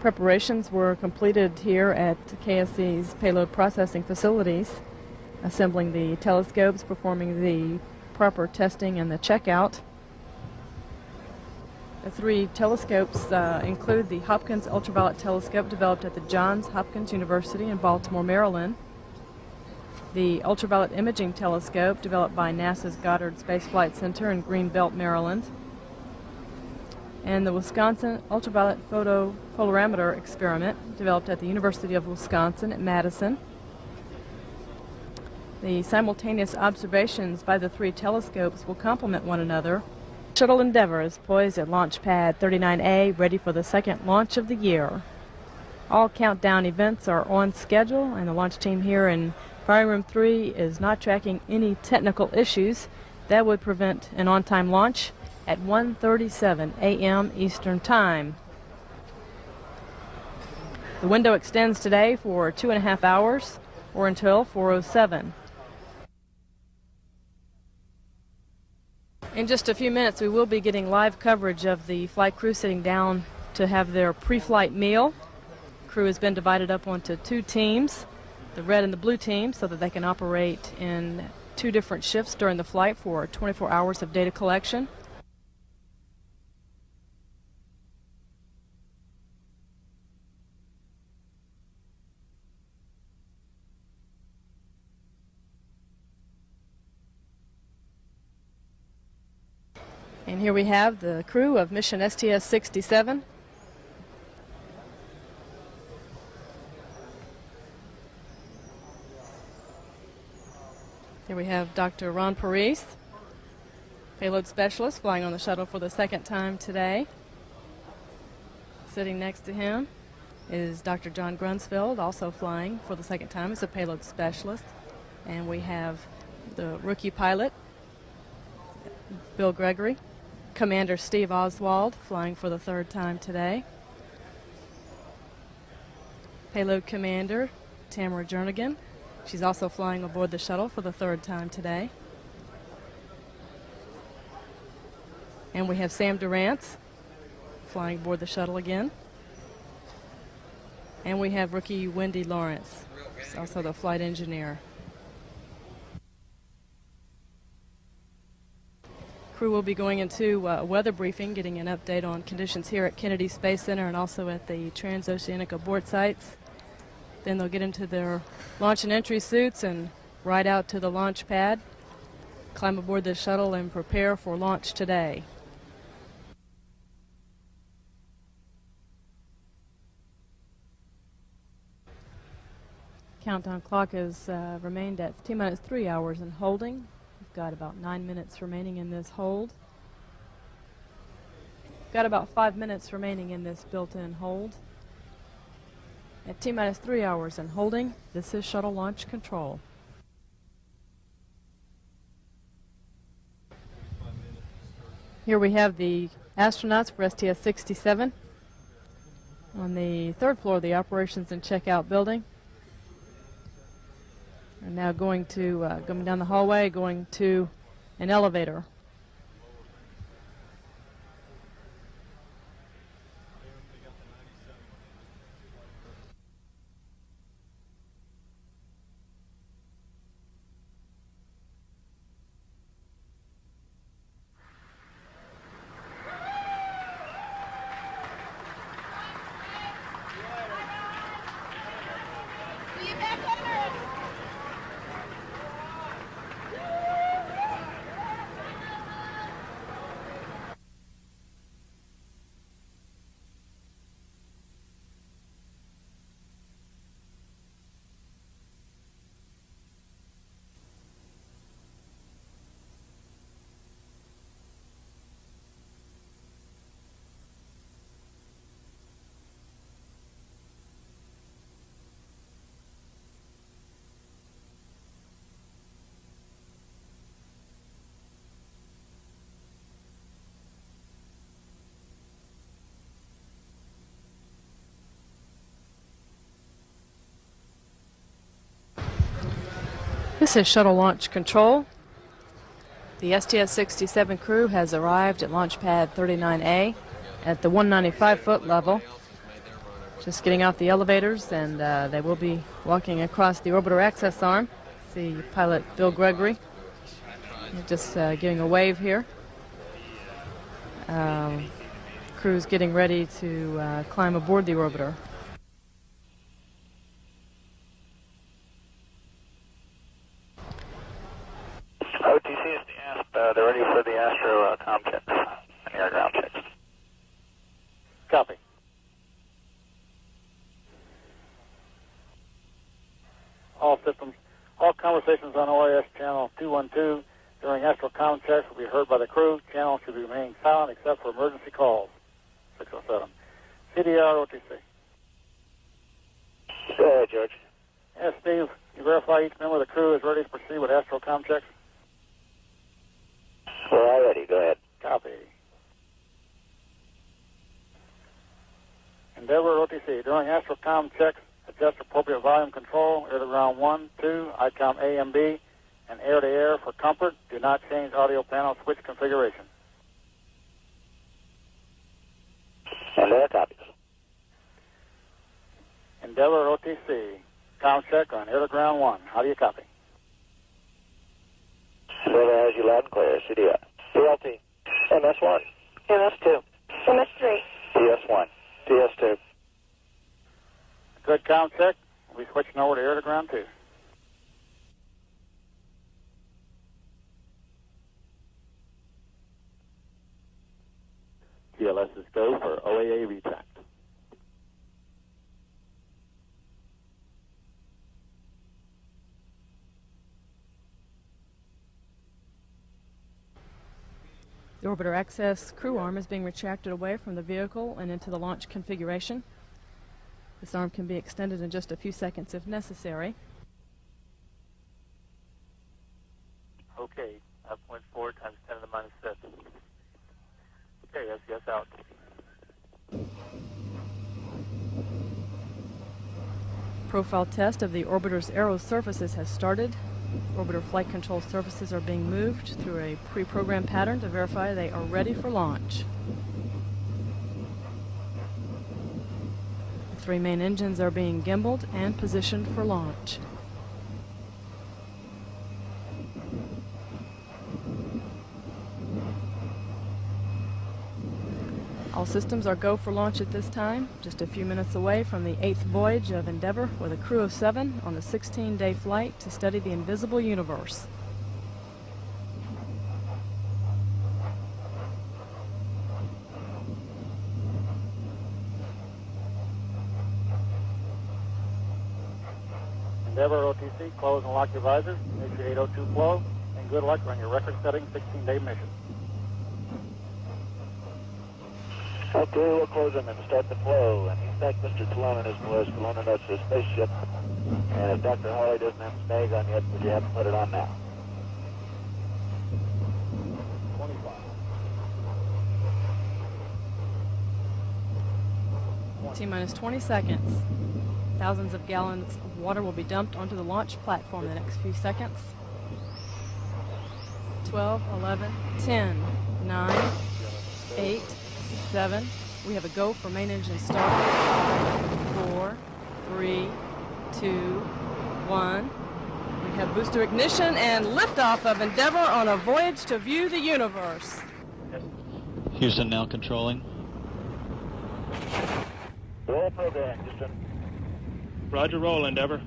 Preparations were completed here at KSC's payload processing facilities, assembling the telescopes, performing the proper testing and the checkout. The three telescopes include the Hopkins Ultraviolet Telescope developed at the Johns Hopkins University in Baltimore, Maryland, the Ultraviolet Imaging Telescope developed by NASA's Goddard Space Flight Center in Greenbelt, Maryland, and the Wisconsin Ultraviolet Photo-Polarimeter experiment developed at the University of Wisconsin at Madison. The simultaneous observations by the three telescopes will complement one another. Shuttle Endeavour is poised at Launch Pad 39A, ready for the second launch of the year. All countdown events are on schedule, and the launch team here in Firing Room 3 is not tracking any technical issues that would prevent an on-time launch at 1:37 a.m. Eastern Time. The window extends today for 2.5 hours, or until 4:07. In just a few minutes, we will be getting live coverage of the flight crew sitting down to have their pre-flight meal. Crew has been divided up onto two teams, the red and the blue team, so that they can operate in two different shifts during the flight for 24 hours of data collection. And here we have the crew of mission STS-67. Here we have Dr. Ron Parise, payload specialist, flying on the shuttle for the second time today. Sitting next to him is Dr. John Grunsfeld, also flying for the second time as a payload specialist. And we have the rookie pilot, Bill Gregory, Commander Steve Oswald, flying for the third time today. Payload Commander Tamara Jernigan. She's also flying aboard the shuttle for the third time today. And we have Sam Durrance flying aboard the shuttle again. And we have rookie Wendy Lawrence, who's also the flight engineer. Crew will be going into a weather briefing, getting an update on conditions here at Kennedy Space Center and also at the transoceanic abort sites. Then they'll get into their launch and entry suits and ride out to the launch pad, climb aboard the shuttle, and prepare for launch today. Countdown clock has remained at T-minus 3 hours and holding. We've got about 9 minutes remaining in this hold. Got about 5 minutes remaining in this built-in hold. At T-minus 3 hours and holding, this is shuttle launch control. Here we have the astronauts for STS-67 on the third floor of the operations and checkout building. They're now going down the hallway, going to an elevator. This is shuttle launch control. The STS-67 crew has arrived at launch pad 39A at the 195-foot level. Just getting off the elevators, and they will be walking across the orbiter access arm. See pilot Bill Gregory just giving a wave here. Crew's getting ready to climb aboard the orbiter. OTC is they're ready for the Astro checks and air ground checks. Copy. All systems, all conversations on OIS channel 212 during Astro-com checks will be heard by the crew. Channel should remain silent except for emergency calls. 607. CDR OTC. Go ahead, George. Yes, Steve, you verify each member of the crew is ready to proceed with Astro-com checks? We're all ready. Go ahead. Copy. Endeavour OTC. During Astro-com checks, adjust appropriate volume control, air to ground 1, 2, ICOM A and B, and air to air for comfort. Do not change audio panel switch configuration. Endeavour copies. Endeavour OTC. Com check on air to ground 1. How do you copy? Endeavour has you loud and clear. CDR. PLT. MS1. MS2. MS3. TS1. TS2. Good com check. We'll be switching over to air to ground 2. TLS is go for OAA retract. The orbiter access crew arm is being retracted away from the vehicle and into the launch configuration. This arm can be extended in just a few seconds if necessary. Okay, 5.4 times 10 to the minus 6. Okay, yes, out. Profile test of the orbiter's aero surfaces has started. Orbiter flight control surfaces are being moved through a pre-programmed pattern to verify they are ready for launch. The 3 main engines are being gimbaled and positioned for launch. All systems are go for launch at this time, just a few minutes away from the 8th voyage of Endeavour with a crew of 7 on the 16-day flight to study the invisible universe. Endeavour OTC, close and lock your visors. Make your 802 flow, and good luck on your record-setting 16-day mission. Okay, we'll close them and start the flow. And in fact, Mr. Talon and his boys for loaning us a spaceship. And if Dr. Hawley doesn't have a snag on yet, would you have to put it on now? 25. T-minus 20 seconds. Thousands of gallons of water will be dumped onto the launch platform in the next few seconds. 12, 11, 10, 9, 8, 7. We have a go for main engine start. 5, 4, 3, 2, 1. We have booster ignition and liftoff of Endeavour on a voyage to view the universe. Houston now controlling. Roll program, Houston. Roger, roll, Endeavour.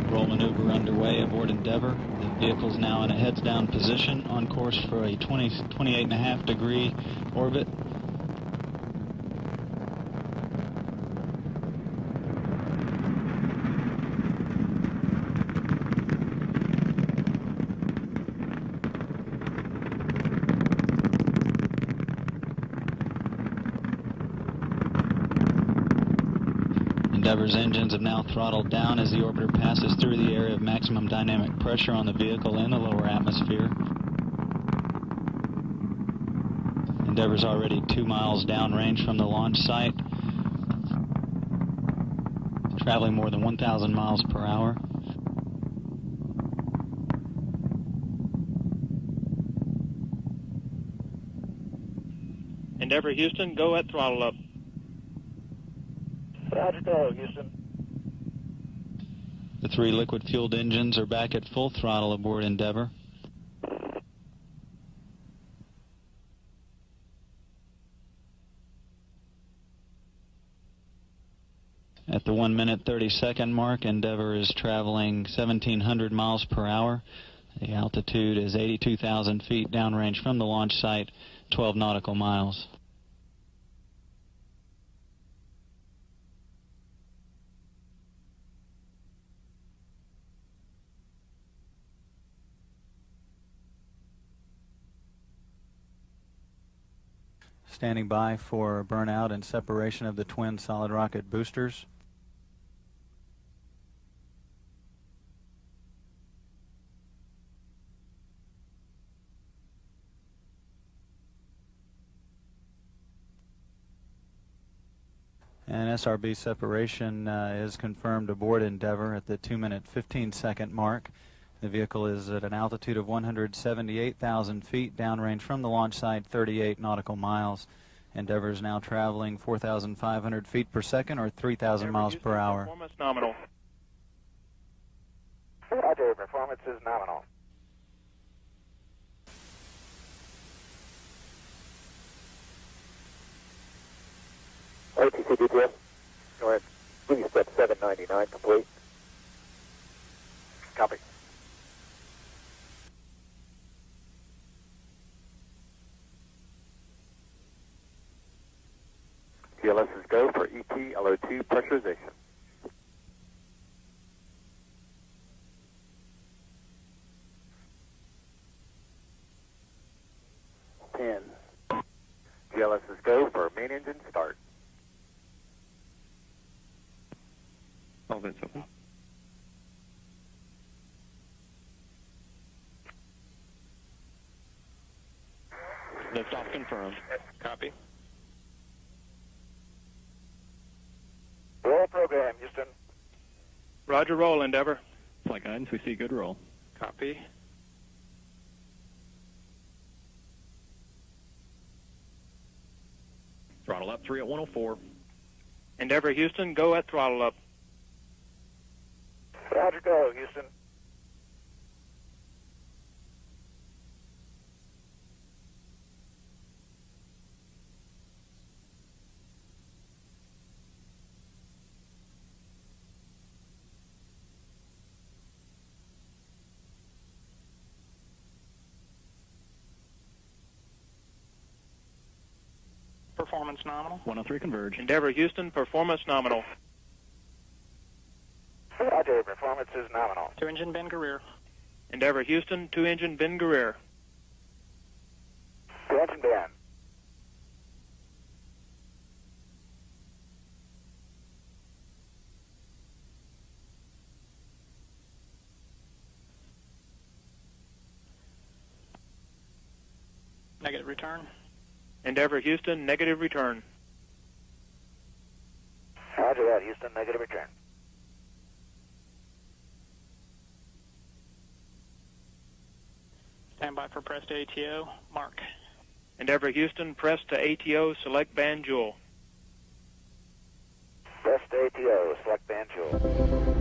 Roll maneuver underway aboard Endeavour. The vehicle is now in a heads-down position on course for a 28.5 degree orbit. Endeavour's engines have now throttled down as the orbiter passes through the area of maximum dynamic pressure on the vehicle in the lower atmosphere. Endeavour's already 2 miles downrange from the launch site, traveling more than 1,000 miles per hour. Endeavour Houston, go at throttle up. Roger, go, Houston. The 3 liquid-fueled engines are back at full throttle aboard Endeavour. At the 1 minute 30 second mark, Endeavour is traveling 1,700 miles per hour. The altitude is 82,000 feet downrange from the launch site, 12 nautical miles. Standing by for burnout and separation of the twin solid rocket boosters. And SRB separation is confirmed aboard Endeavour at the 2 minute 15 second mark. The vehicle is at an altitude of 178,000 feet, downrange from the launch site, 38 nautical miles. Endeavour is now traveling 4,500 feet per second, or 3,000 miles per hour. Performance nominal. Roger, performance is nominal. RTC DTS, go ahead. Please step 799 complete. Copy. GLS is go for ET LO2 pressurization. GLS is go for main engine start. All vents open. Liftoff confirmed. Copy. Roll program, Houston. Roger, roll, Endeavour. Flight guidance, we see good roll. Copy. Throttle up, 3 at 104. Endeavour Houston, go at throttle up. Roger, go, Houston. Performance nominal. 103 converge. Endeavour Houston, performance nominal. Roger, performance is nominal. 2-engine Ben Guerrier. Endeavour Houston, 2-engine Ben Guerrier. 2-engine Ben. Negative return. Endeavour Houston, negative return. Roger that, Houston, negative return. Stand by for press to ATO. Mark. Endeavour Houston, press to ATO, select band jewel. Press to ATO, select band jewel.